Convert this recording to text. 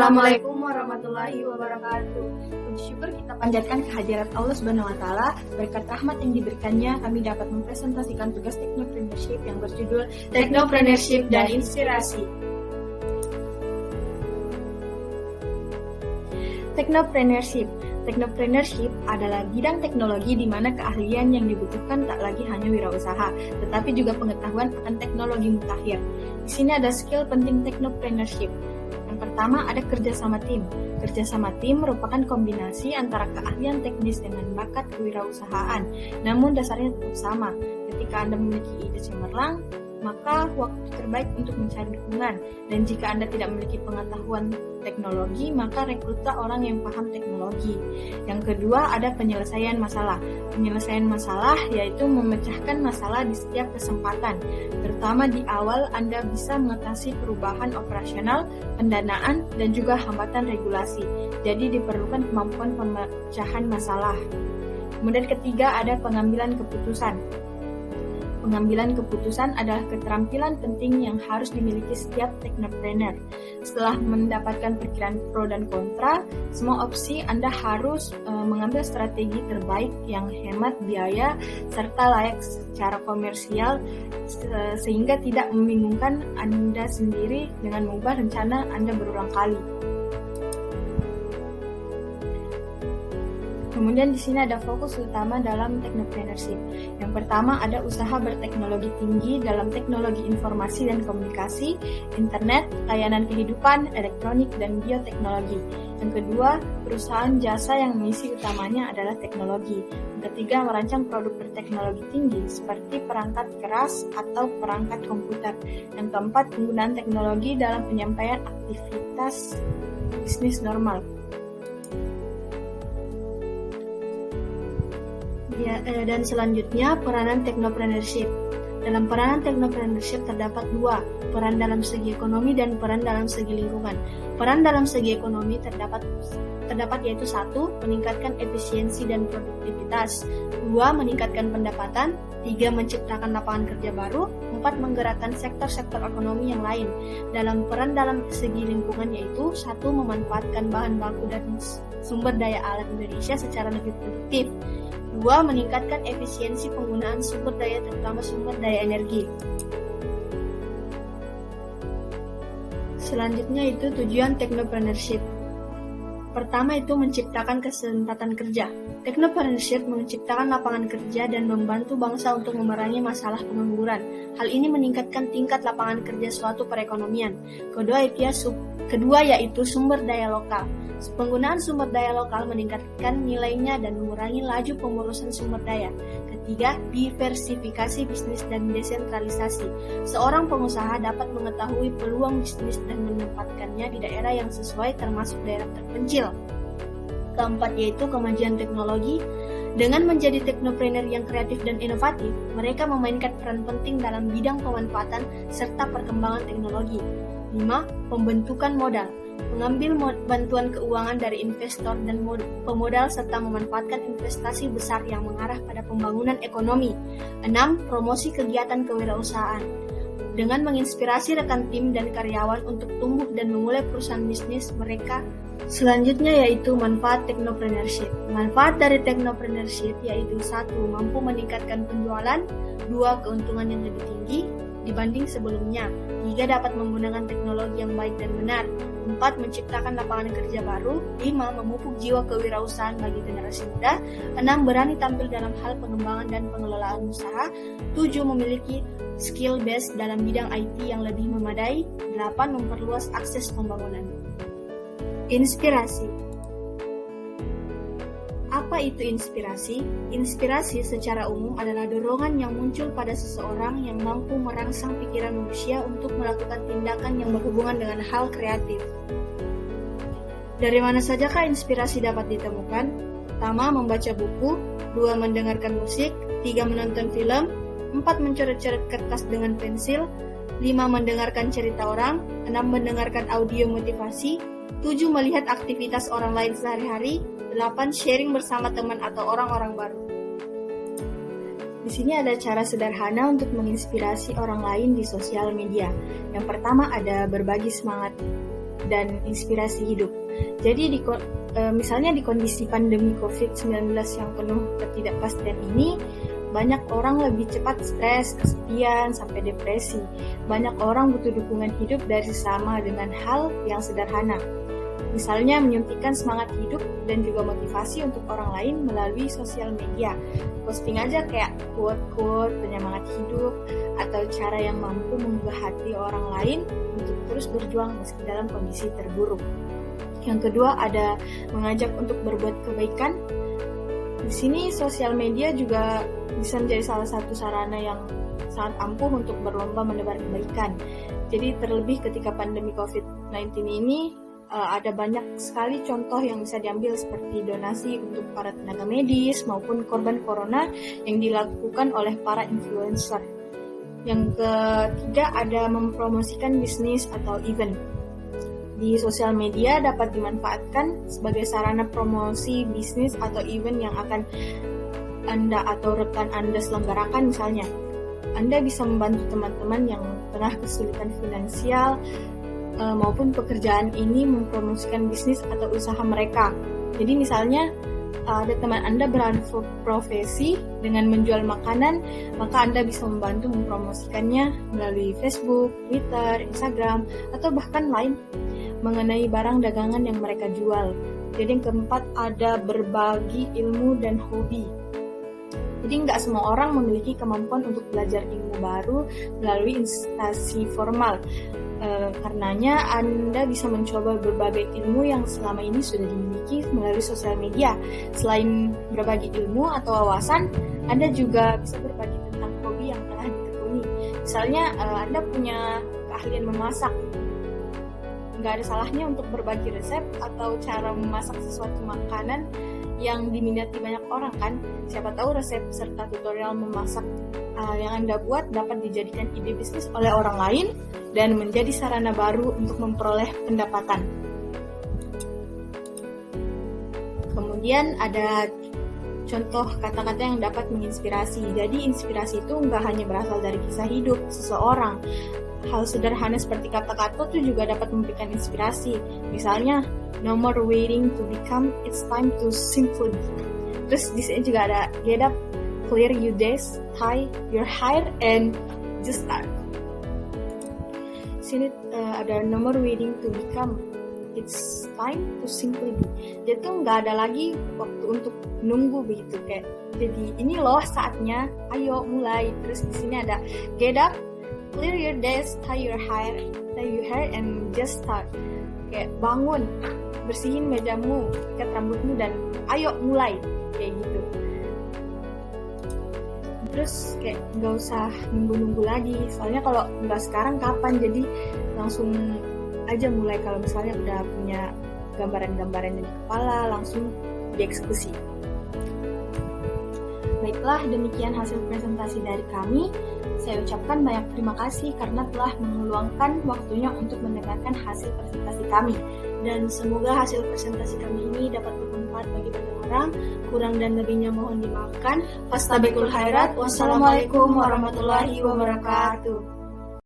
Assalamualaikum warahmatullahi wabarakatuh. Puji syukur kita panjatkan kehadirat Allah Subhanahu wa taala. Berkat rahmat yang diberikannya, kami dapat mempresentasikan tugas Technopreneurship yang berjudul Technopreneurship dan Inspirasi. Technopreneurship adalah bidang teknologi di mana keahlian yang dibutuhkan tak lagi hanya wirausaha, tetapi juga pengetahuan akan teknologi mutakhir. Di sini ada skill penting Technopreneurship. Yang pertama ada kerjasama tim. Kerjasama tim merupakan kombinasi antara keahlian teknis dengan bakat kewirausahaan, namun dasarnya tetap sama. Ketika Anda memiliki ide cemerlang, maka waktu terbaik untuk mencari dukungan. Dan jika Anda tidak memiliki pengetahuan teknologi, maka rekrutlah orang yang paham teknologi. Yang kedua ada penyelesaian masalah. Penyelesaian masalah yaitu memecahkan masalah di setiap kesempatan. Terutama di awal Anda bisa mengatasi perubahan operasional, pendanaan, dan juga hambatan regulasi. Jadi diperlukan kemampuan pemecahan masalah. Kemudian ketiga ada pengambilan keputusan. Pengambilan keputusan adalah keterampilan penting yang harus dimiliki setiap technopreneur. Setelah mendapatkan pikiran pro dan kontra, semua opsi Anda harus mengambil strategi terbaik yang hemat biaya serta layak secara komersial sehingga tidak membingungkan Anda sendiri dengan mengubah rencana Anda berulang kali. Kemudian di sini ada fokus utama dalam Technopreneurship. Yang pertama ada usaha berteknologi tinggi dalam teknologi informasi dan komunikasi, internet, layanan kehidupan, elektronik, dan bioteknologi. Yang kedua, perusahaan jasa yang misi utamanya adalah teknologi. Yang ketiga, merancang produk berteknologi tinggi seperti perangkat keras atau perangkat komputer. Yang keempat, penggunaan teknologi dalam penyampaian aktivitas bisnis normal. Dan selanjutnya peranan Technopreneurship. Dalam peranan Technopreneurship terdapat dua, peran dalam segi ekonomi dan peran dalam segi lingkungan. Peran dalam segi ekonomi terdapat yaitu 1. Meningkatkan efisiensi dan produktivitas, 2. Meningkatkan pendapatan, 3. Menciptakan lapangan kerja baru, 4. Menggerakkan sektor-sektor ekonomi yang lain. Dalam peran dalam segi lingkungan yaitu 1. Memanfaatkan bahan baku dan sumber daya alam Indonesia secara lebih produktif, 2. Meningkatkan efisiensi penggunaan sumber daya terutama sumber daya energi. Selanjutnya itu tujuan Technopreneurship. Pertama itu menciptakan kesempatan kerja. Technopreneurship menciptakan lapangan kerja dan membantu bangsa untuk memerangi masalah pengangguran. Hal ini meningkatkan tingkat lapangan kerja suatu perekonomian. Kedua yaitu sumber daya lokal. Penggunaan sumber daya lokal meningkatkan nilainya dan mengurangi laju pengurusan sumber daya. Ketiga, diversifikasi bisnis dan desentralisasi. Seorang pengusaha dapat mengetahui peluang bisnis dan menempatkannya di daerah yang sesuai termasuk daerah terpencil. Keempat yaitu kemajuan teknologi. Dengan menjadi teknopreneur yang kreatif dan inovatif, mereka memainkan peran penting dalam bidang pemanfaatan serta perkembangan teknologi. 5. Pembentukan modal. Mengambil bantuan keuangan dari investor dan pemodal serta memanfaatkan investasi besar yang mengarah pada pembangunan ekonomi. 6. Promosi kegiatan kewirausahaan. Dengan menginspirasi rekan tim dan karyawan untuk tumbuh dan memulai perusahaan bisnis mereka. Selanjutnya yaitu manfaat Technopreneurship. Manfaat dari Technopreneurship yaitu 1. Mampu meningkatkan penjualan, 2. Keuntungan yang lebih tinggi dibanding sebelumnya, 3. Dapat menggunakan teknologi yang baik dan benar, 4. Menciptakan lapangan kerja baru, 5. Memupuk jiwa kewirausahaan bagi generasi muda, 6. Berani tampil dalam hal pengembangan dan pengelolaan usaha, 7. Memiliki skill base dalam bidang IT yang lebih memadai, 8. Memperluas akses pembangunan. Inspirasi. Apa itu inspirasi? Inspirasi secara umum adalah dorongan yang muncul pada seseorang yang mampu merangsang pikiran manusia untuk melakukan tindakan yang berhubungan dengan hal kreatif. Dari mana sajakah inspirasi dapat ditemukan? Pertama, membaca buku, 2. Mendengarkan musik, 3. Menonton film, 4. Mencoret-coret kertas dengan pensil, 5. Mendengarkan cerita orang, 6. Mendengarkan audio motivasi, 7. Melihat aktivitas orang lain sehari-hari, 8. Sharing bersama teman atau orang-orang baru. Di sini ada cara sederhana untuk menginspirasi orang lain di sosial media. Yang pertama ada berbagi semangat dan inspirasi hidup. Jadi misalnya di kondisi pandemi COVID-19 yang penuh ketidakpastian ini, banyak orang lebih cepat stres, kesepian, sampai depresi. Banyak orang butuh dukungan hidup dari sesama dengan hal yang sederhana. Misalnya menyuntikkan semangat hidup dan juga motivasi untuk orang lain melalui sosial media. Posting aja kayak quote-quote penyemangat hidup atau cara yang mampu menggugah hati orang lain untuk terus berjuang meski dalam kondisi terburuk. Yang kedua ada mengajak untuk berbuat kebaikan. Di sini sosial media juga bisa menjadi salah satu sarana yang sangat ampuh untuk berlomba menebar kebaikan. Jadi terlebih ketika pandemi COVID-19 ini, ada banyak sekali contoh yang bisa diambil seperti donasi untuk para tenaga medis maupun korban corona yang dilakukan oleh para influencer. Yang ketiga ada mempromosikan bisnis atau event. Di sosial media dapat dimanfaatkan sebagai sarana promosi bisnis atau event yang akan Anda atau rekan Anda selenggarakan misalnya. Anda bisa membantu teman-teman yang tengah kesulitan finansial maupun pekerjaan ini mempromosikan bisnis atau usaha mereka. Jadi misalnya ada teman Anda beralih profesi dengan menjual makanan, maka Anda bisa membantu mempromosikannya melalui Facebook, Twitter, Instagram, atau bahkan lain mengenai barang dagangan yang mereka jual. Jadi yang keempat ada berbagi ilmu dan hobi. Jadi nggak semua orang memiliki kemampuan untuk belajar ilmu baru melalui instansi formal. Karenanya Anda bisa mencoba berbagai ilmu yang selama ini sudah dimiliki melalui sosial media. Selain berbagi ilmu atau wawasan, Anda juga bisa berbagi tentang hobi yang telah ditekuni. Misalnya Anda punya keahlian memasak, nggak ada salahnya untuk berbagi resep atau cara memasak sesuatu makanan yang diminati banyak orang kan. Siapa tahu resep serta tutorial memasak yang Anda buat dapat dijadikan ide bisnis oleh orang lain dan menjadi sarana baru untuk memperoleh pendapatan. Kemudian ada contoh kata-kata yang dapat menginspirasi. Jadi inspirasi itu nggak hanya berasal dari kisah hidup seseorang. Hal sederhana seperti kata-kata itu juga dapat memberikan inspirasi. Misalnya, no more waiting to become, it's time to simply be. Terus di sini juga ada get up, clear your desk, tie your hair, and just start. Sini ada no more waiting to become, it's time to simply be. Jadi tuh nggak ada lagi waktu untuk nunggu begitu kayak. Jadi ini loh saatnya, ayo mulai. Terus di sini ada get up, clear your desk, tie your hair, and just start. Kayak bangun, bersihin mejamu, ikat rambutmu, dan ayo mulai. Kayak gitu. Terus kayak nggak usah nunggu-nunggu lagi. Soalnya kalau nggak sekarang kapan? Jadi langsung aja mulai. Kalau misalnya udah punya gambaran-gambaran di kepala, langsung dieksekusi. Baiklah, demikian hasil presentasi dari kami. Saya ucapkan banyak terima kasih karena telah meluangkan waktunya untuk mendengarkan hasil presentasi kami. Dan semoga hasil presentasi kami ini dapat bermanfaat bagi banyak orang. Kurang dan lebihnya mohon dimaafkan. Fastabiqul khairat. Wassalamualaikum warahmatullahi wabarakatuh.